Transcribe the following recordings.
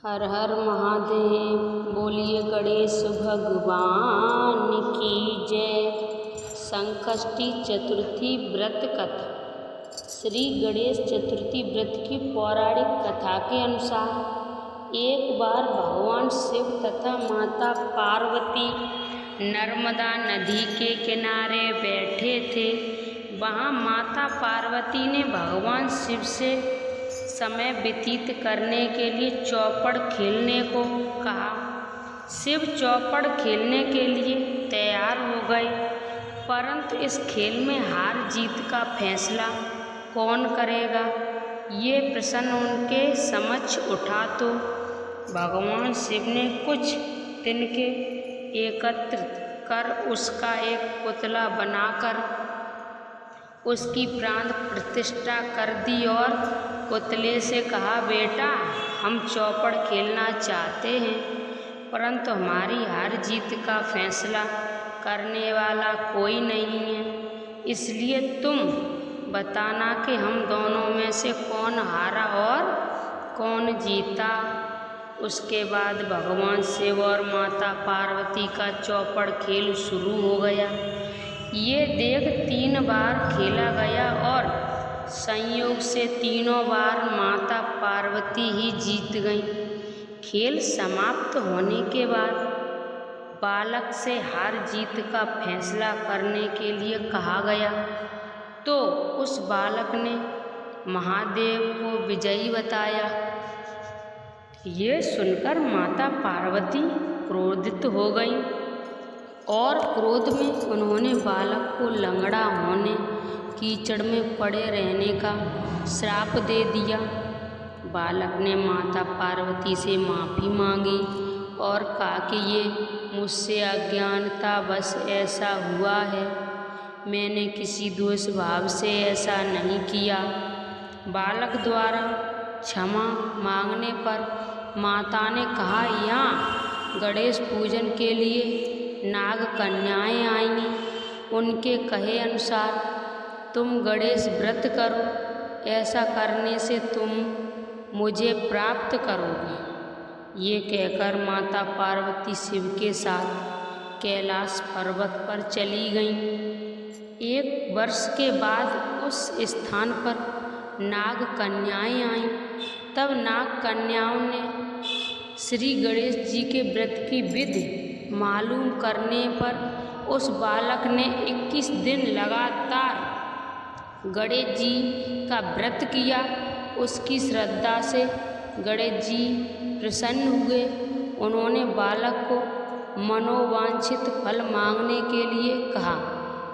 हर हर महादेव। बोलिए गणेश भगवान की जय। संकष्टी चतुर्थी व्रत कथा। श्री गणेश चतुर्थी व्रत की पौराणिक कथा के अनुसार एक बार भगवान शिव तथा माता पार्वती नर्मदा नदी के किनारे बैठे थे। वहाँ माता पार्वती ने भगवान शिव से समय व्यतीत करने के लिए चौपड़ खेलने को कहा। शिव चौपड़ खेलने के लिए तैयार हो गए, परंतु इस खेल में हार जीत का फैसला कौन करेगा, ये प्रश्न उनके समक्ष उठा तो भगवान शिव ने कुछ तिनके एकत्रित कर उसका एक पुतला बनाकर उसकी प्राण प्रतिष्ठा कर दी और पुतले से कहा, बेटा, हम चौपड़ खेलना चाहते हैं, परंतु हमारी हार जीत का फैसला करने वाला कोई नहीं है, इसलिए तुम बताना कि हम दोनों में से कौन हारा और कौन जीता। उसके बाद भगवान शिव और माता पार्वती का चौपड़ खेल शुरू हो गया। ये देख 3 बार खेला गया और संयोग से तीनों बार माता पार्वती ही जीत गईं। खेल समाप्त होने के बाद बालक से हार जीत का फैसला करने के लिए कहा गया, तो उस बालक ने महादेव को विजयी बताया। ये सुनकर माता पार्वती क्रोधित हो गईं और क्रोध में उन्होंने बालक को लंगड़ा होने, कीचड़ में पड़े रहने का श्राप दे दिया। बालक ने माता पार्वती से माफ़ी मांगी और कहा कि ये मुझसे अज्ञानतावश ऐसा हुआ है, मैंने किसी दोष भाव से ऐसा नहीं किया। बालक द्वारा क्षमा मांगने पर माता ने कहा, यहाँ गणेश पूजन के लिए नाग कन्याएं आईं, उनके कहे अनुसार तुम गणेश व्रत करो, ऐसा करने से तुम मुझे प्राप्त करोगे। ये कहकर माता पार्वती शिव के साथ कैलाश पर्वत पर चली गईं। 1 वर्ष के बाद उस स्थान पर नाग कन्याएं आईं। तब नाग कन्याओं ने श्री गणेश जी के व्रत की विधि मालूम करने पर उस बालक ने 21 दिन लगातार गणेश जी का व्रत किया। उसकी श्रद्धा से गणेश जी प्रसन्न हुए। उन्होंने बालक को मनोवांछित फल मांगने के लिए कहा।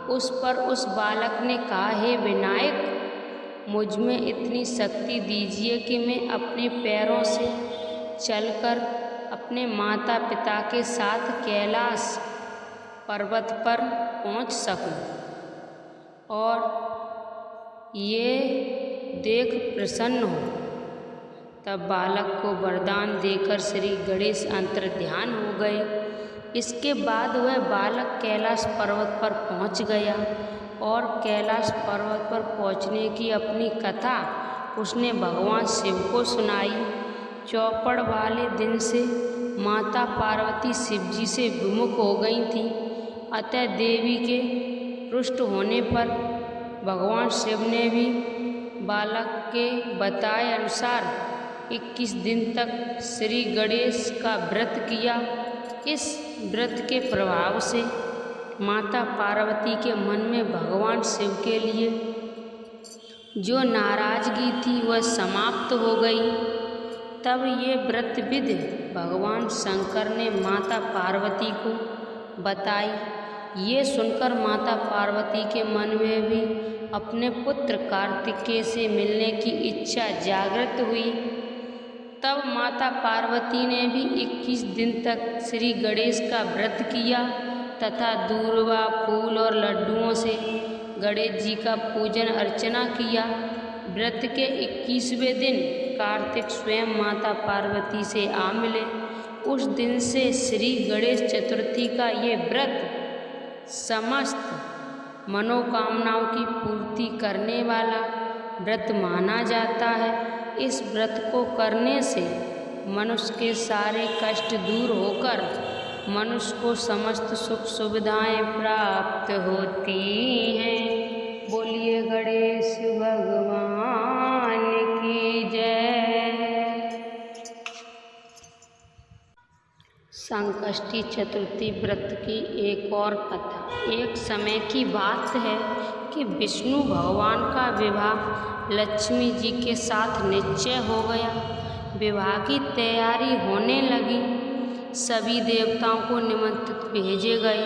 उस पर उस बालक ने कहा, हे विनायक, मुझ में इतनी शक्ति दीजिए कि मैं अपने पैरों से चलकर अपने माता पिता के साथ कैलाश पर्वत पर पहुंच सकूं और ये देख प्रसन्न हो। तब बालक को वरदान देकर श्री गणेश अंतर्ध्यान हो गए। इसके बाद वह बालक कैलाश पर्वत पर पहुंच गया और कैलाश पर्वत पर पहुंचने की अपनी कथा उसने भगवान शिव को सुनाई। चौपड़ वाले दिन से माता पार्वती शिव जी से विमुख हो गई थी, अतः देवी के रुष्ट होने पर भगवान शिव ने भी बालक के बताए अनुसार 21 दिन तक श्री गणेश का व्रत किया। इस व्रत के प्रभाव से माता पार्वती के मन में भगवान शिव के लिए जो नाराजगी थी वह समाप्त हो गई। तब ये व्रत विधि भगवान शंकर ने माता पार्वती को बताई। ये सुनकर माता पार्वती के मन में भी अपने पुत्र कार्तिकेय से मिलने की इच्छा जागृत हुई। तब माता पार्वती ने भी 21 दिन तक श्री गणेश का व्रत किया तथा दूर्वा, फूल और लड्डुओं से गणेश जी का पूजन अर्चना किया। व्रत के 21वें दिन कार्तिक स्वयं माता पार्वती से आ मिले। उस दिन से श्री गणेश चतुर्थी का ये व्रत समस्त मनोकामनाओं की पूर्ति करने वाला व्रत माना जाता है। इस व्रत को करने से मनुष्य के सारे कष्ट दूर होकर मनुष्य को समस्त सुख सुविधाएं प्राप्त होती हैं। बोलिए गणेश भगवान की जय। संकष्टी चतुर्थी व्रत की एक और कथा। एक समय की बात है कि विष्णु भगवान का विवाह लक्ष्मी जी के साथ निश्चय हो गया। विवाह की तैयारी होने लगी। सभी देवताओं को निमंत्रित भेजे गए,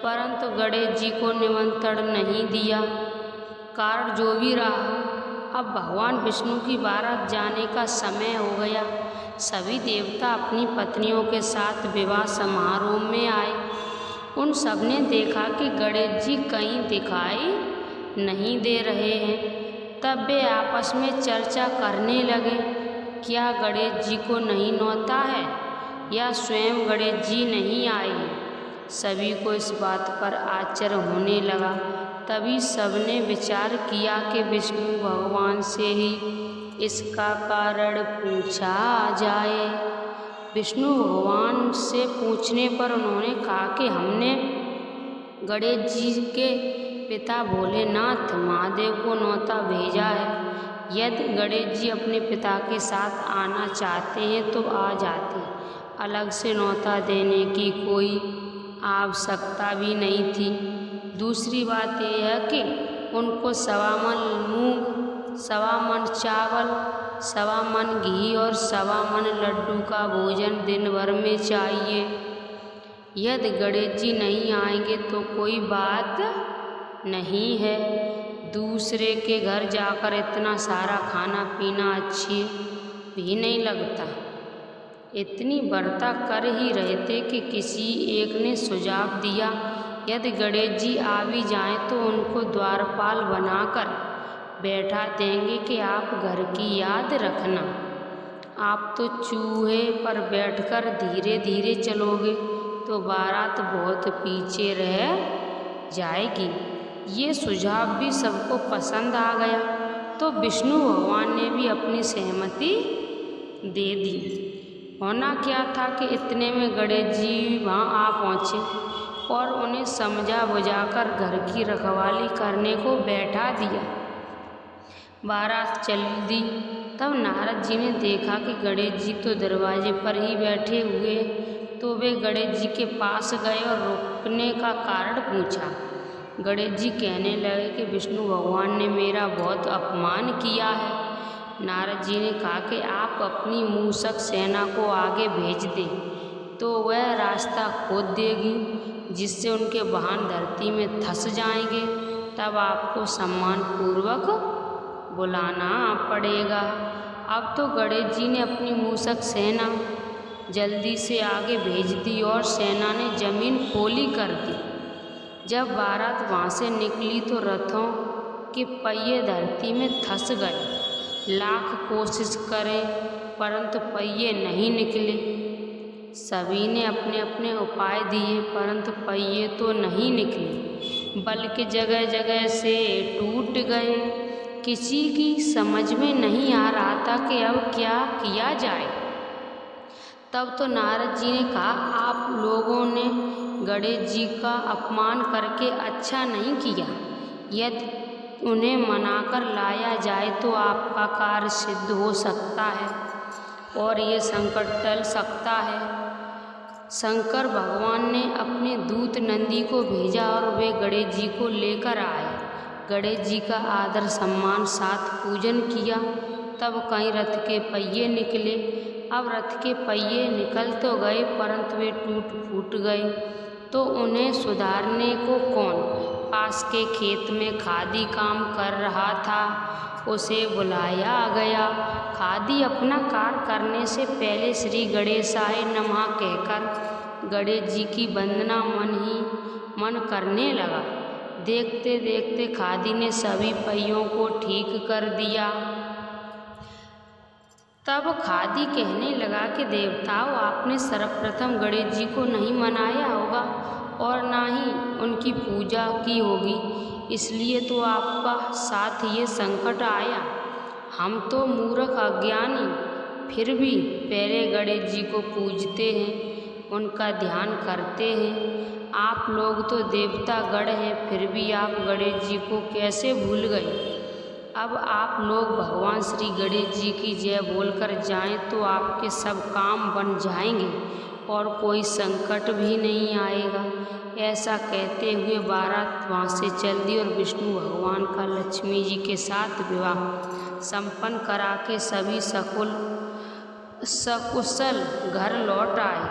परंतु गणेश जी को निमंत्रण नहीं दिया। कारण जो भी रहा, अब भगवान विष्णु की बारात जाने का समय हो गया। सभी देवता अपनी पत्नियों के साथ विवाह समारोह में आए। उन सब ने देखा कि गणेश जी कहीं दिखाई नहीं दे रहे हैं। तब वे आपस में चर्चा करने लगे, क्या गणेश जी को नहीं न्योता है या स्वयं गणेश जी नहीं आए हैं। सभी को इस बात पर आश्चर्य होने लगा। तभी सबने विचार किया कि विष्णु भगवान से ही इसका कारण पूछा जाए। विष्णु भगवान से पूछने पर उन्होंने कहा कि हमने गणेश जी के पिता भोलेनाथ महादेव को न्योता भेजा है। यदि गणेश जी अपने पिता के साथ आना चाहते हैं तो आ जाते, अलग से न्योता देने की कोई आवश्यकता भी नहीं थी। दूसरी बात यह है कि उनको 1.25 मन मूंग, 1.25 मन चावल, 1.25 मन घी और 1.25 मन लड्डू का भोजन दिन भर में चाहिए। यदि गणेश जी नहीं आएंगे तो कोई बात नहीं है। दूसरे के घर जाकर इतना सारा खाना पीना अच्छी भी नहीं लगता। इतनी व्रता कर ही रहे थे कि किसी एक ने सुझाव दिया, यदि गणेश जी आ भी जाएं तो उनको द्वारपाल बनाकर बैठा देंगे कि आप घर की याद रखना। आप तो चूहे पर बैठकर धीरे धीरे चलोगे तो बारात बहुत पीछे रह जाएगी। ये सुझाव भी सबको पसंद आ गया, तो विष्णु भगवान ने भी अपनी सहमति दे दी। होना क्या था कि इतने में गणेश जी वहाँ आ पहुँचे और उन्हें समझा बुझाकर घर की रखवाली करने को बैठा दिया। बारात चल दी। तब नारद जी ने देखा कि गणेश जी तो दरवाजे पर ही बैठे हुए, तो वे गणेश जी के पास गए और रुकने का कारण पूछा। गणेश जी कहने लगे कि विष्णु भगवान ने मेरा बहुत अपमान किया है। नारद जी ने कहा कि आप अपनी मूषक सेना को आगे भेज दें तो वह रास्ता खोद देगी, जिससे उनके वाहन धरती में धंस जाएंगे। तब आपको सम्मानपूर्वक बुलाना पड़ेगा। अब तो गणेश जी ने अपनी मूषक सेना जल्दी से आगे भेज दी और सेना ने जमीन पोली कर दी। जब बारात वहाँ से निकली तो रथों के पहिए धरती में धंस गए। लाख कोशिश करें परंतु पहिए नहीं निकले। सभी ने अपने अपने उपाय दिए परंतु पहिए तो नहीं निकले, बल्कि जगह जगह से टूट गए। किसी की समझ में नहीं आ रहा था कि अब क्या किया जाए। तब तो नारद जी ने कहा, आप लोगों ने गणेश जी का अपमान करके अच्छा नहीं किया। यदि उन्हें मनाकर लाया जाए तो आपका कार्य सिद्ध हो सकता है और ये संकट टल सकता है। शंकर भगवान ने अपने दूत नंदी को भेजा और वे गणेश जी को लेकर आए। गणेश जी का आदर सम्मान साथ पूजन किया। तब कई रथ के पहिए निकले। अब रथ के पहिए निकल तो गए परंतु वे टूट फूट गए, तो उन्हें सुधारने को कौन? पास के खेत में खादी काम कर रहा था, उसे बुलाया गया। खादी अपना कार्य करने से पहले श्री गणेशाय नमः कहकर गणेश जी की वंदना मन ही मन करने लगा। देखते देखते खादी ने सभी पहियों को ठीक कर दिया। तब खादी कहने लगा कि देवताओं, आपने सर्वप्रथम गणेश जी को नहीं मनाया होगा और ना ही उनकी पूजा की होगी, इसलिए तो आपका साथ ये संकट आया। हम तो मूर्ख अज्ञानी फिर भी पहले गणेश जी को पूजते हैं, उनका ध्यान करते हैं। आप लोग तो देवता गण हैं, फिर भी आप गणेश जी को कैसे भूल गए? अब आप लोग भगवान श्री गणेश जी की जय बोलकर जाएं तो आपके सब काम बन जाएंगे और कोई संकट भी नहीं आएगा। ऐसा कहते हुए बारात वहाँ से चल दी और विष्णु भगवान का लक्ष्मी जी के साथ विवाह संपन्न करा के सभी सकुशल घर लौट आए।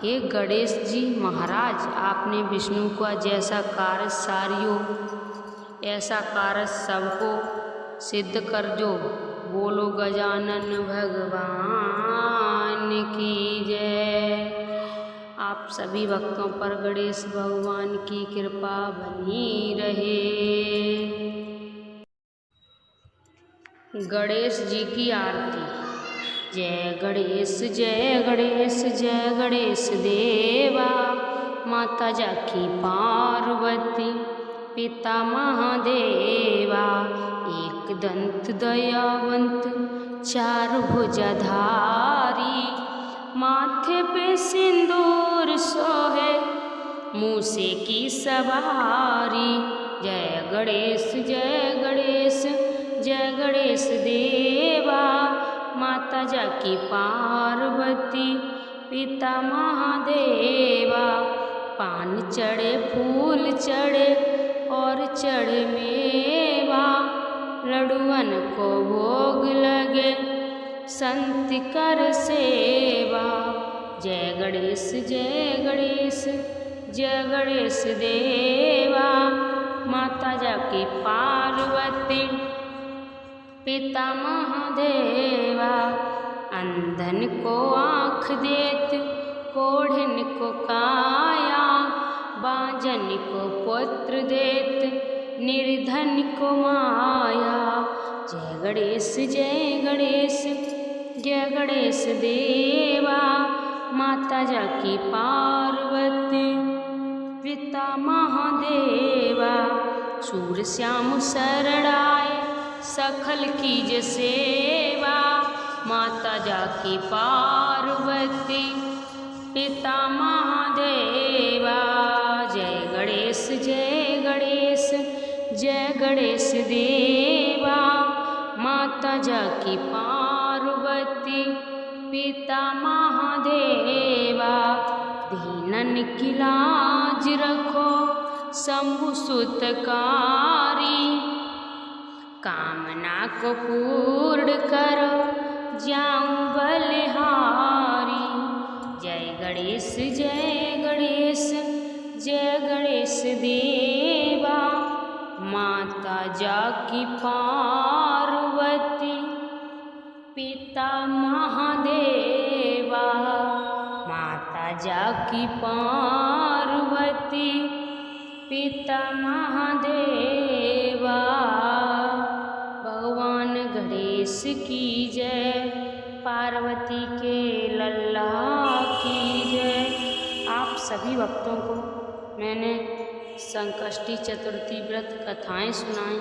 हे गणेश जी महाराज, आपने विष्णु का जैसा कार्य सारियो ऐसा कार्य सबको सिद्ध कर जो। बोलो गजानन भगवान की जय। आप सभी भक्तों पर गणेश भगवान की कृपा बनी रहे। गणेश जी की आरती। जय गणेश जय गणेश जय गणेश देवा, माता जाकी पार्वती पिता महादेवा। एक दंत दयावंत चार भुजाधारी, माथे पे सिंदूर सोहे मूसे की सवारी। जय गणेश जय गणेश जय गणेश देवा, माता जाकी पार्वती पिता महादेवा। पान चढ़े फूल चढ़े और चढ़े मेवा, लड्डुअन को भोग लगे संत कर सेवा। जय गणेश जय गणेश जय गणेश देवा, माता जाकी पार्वती पिता महादेवा। अंधन को आँख देत कोढ़िन को काया, बांझन को पुत्र देत निर्धन को माया। जय गणेश जय गणेश जय गणेश देवा, माता जाकी पार्वती पिता महादेवा। सूर श्याम शरण आए सखल कीज सेवा, माता जाकी पार्वती पिता महादेवा। जय गणेश जय गणेश जय गणेश देवा, माता जाकी पार्वती पिता महादेवा। दीनन की लाज रखो शंभु सुतकारी, कामना को पूर्ण करो जाऊं बलिहारी। जय गणेश जय गणेश जय गणेश देवा, माता जाकी पार्वती पिता महादेवा। माता जाकी पार्वती पिता महादेवा। भगवान गणेश की जय, पार्वती के लल्ला की जय। आप सभी भक्तों को मैंने संकष्टी चतुर्थी व्रत कथाएं सुनाई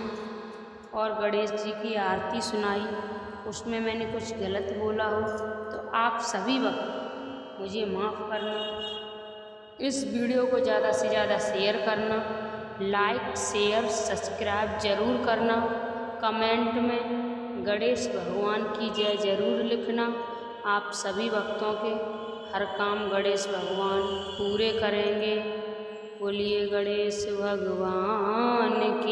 और गणेश जी की आरती सुनाई। उसमें मैंने कुछ गलत बोला हो तो आप सभी वक्त मुझे माफ़ करना। इस वीडियो को ज़्यादा से ज़्यादा शेयर करना, लाइक शेयर सब्सक्राइब ज़रूर करना। कमेंट में गणेश भगवान की जय ज़रूर लिखना। आप सभी भक्तों के हर काम गणेश भगवान पूरे करेंगे। बोलिए गणेश भगवान की।